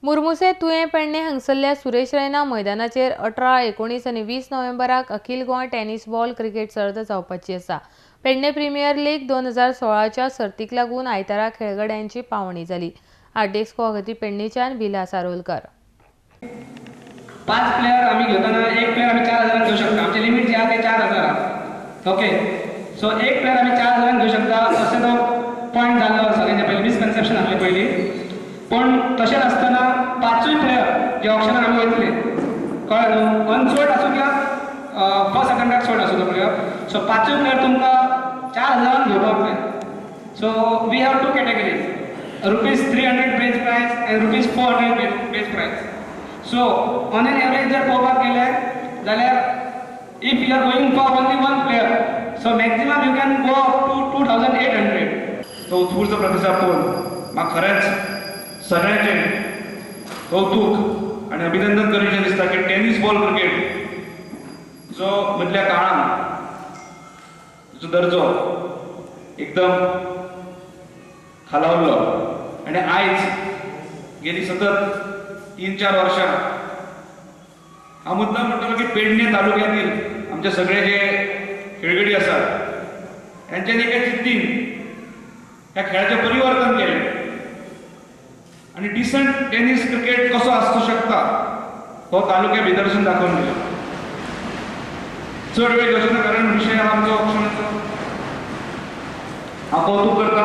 मुर्मुसे तुवें पेडणे हांगसरल्या सुरेश रैना मैदानाचेर 18, 19 आनी 20 नोव्हेंबराक अखिल गोवा टेनिस बॉल क्रिकेट सर्त जावपाची आसा। पेडणे प्रीमियर लीग 2016च्या सर्तीक लागून आयतारा खेळगड्यांची पावणी जाली। आर्डेस्को वागती पेडणेच्यान विलास आरोलकर। 5 प्लेयर आम्ही घेताना एक प्लेयर आम्ही 4000 घेऊ शकता। आमचे लिमिट जे आहे ते 4000। ओके, सो एक प्लेयर आम्ही 4000 घेऊ शकता असे तो पॉइंट झाला सगळ्यांच्या पहिले मिसकन्सेप्शन आले पहिली। पण तसे नसताना पाचवी प्लेयर जे ऑप्शनार आम्ही वयतले कळ्ळें अनसोल्ड आसूं किंवा फर्स्ट अटेम्प्टाक सोल्ड आसूं तो प्लेयर। सो पाचवी प्लेयर तुमकां 4000 घेवपाक जाय। So we have two categories, ₹300 base price and ₹400 base price. So on an average जर पळोवपाक गेले जाल्यार if you are going for only one player so maximum you can go up to 2800। तो उत्स्फूर्त प्रतिसाद पळोवन म्हाका खरेंच सगळ्यांचे कौतुक आणि अभिनंदन करूचे दिसता की टेनिस बॉल क्रिकेट जो मधल्या काळात जो दर्जो एकदम खालावलो आणि आयज गेली सतत 3-4 वर्षां हा मुद्दाम म्हणटलो की पेडणे तालुक्यातील आमचे सगळे जे खेळगडी आसात यांच्यानी एका जिद्दीन ह्या खेळाचें परिवर्तन केलें आणि डिसेंट टेनिस क्रिकेट कसो आसूं शकता हो तालुक्या भितरसून दाखोवन दिलो। चड वेळ घेवचो ना कारण विशय हा आमचो ऑप्शनाचो। हांव कौतुक करता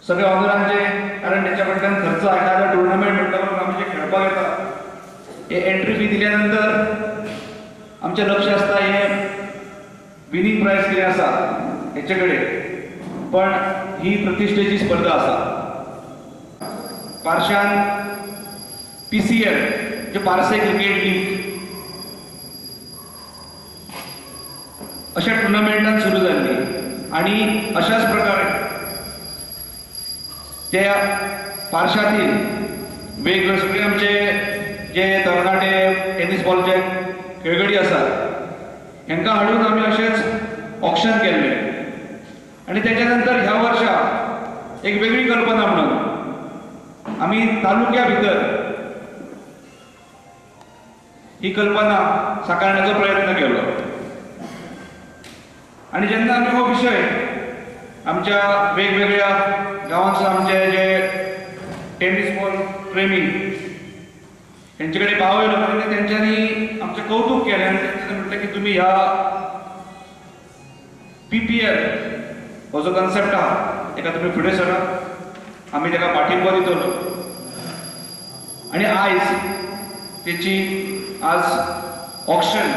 सगळ्या ऑनरांचे, कारण तेच्या कडल्यान खर्च एखादो टुर्नामेंट म्हणटलो आमी जे खेळपाक येता हे एंट्री फी दिल्या नंतर आमचें लक्ष आसता हे विनिंग प्राइज कितें आसा हेचे कडेन, पण ही प्रतिश्ठेची स्पर्धा आसा। पार्शान PCL जे पारसे क्रिकेट लीग अशा टुर्नामेंटात सुरू झाली आणि अशाच प्रकारे त्या पार्शातील वेगवेगळे सगळे आमचे जे तरणाटे टेनिस बॉलचे खेळगडी आसात हांकां हाडून आमी अशेंच ऑक्शन केल्ले आणि त्याच्यानंतर ह्या वर्सा एक वेगळी कल्पना म्हणून आम्ही तालुक्या भितर ही कल्पना साकारण्याचा प्रयत्न केलो आणि जेन्ना आम्ही हो विषय आमच्या वेगवेगळ्या गावांचे आमचे जे टेनिस बॉल प्रेमी यांच्याकडे पावयलो आणि त्यांच्यानी आमचे कौतुक केले आणि त्यांनी म्हटलं की तुम्ही ह्या PPL हो जो कन्सेप्ट आहा एका तुम्ही फुडें सरा, आम्ही त्याला पाठिंबा दितलो आणि आज त्याची ऑक्शन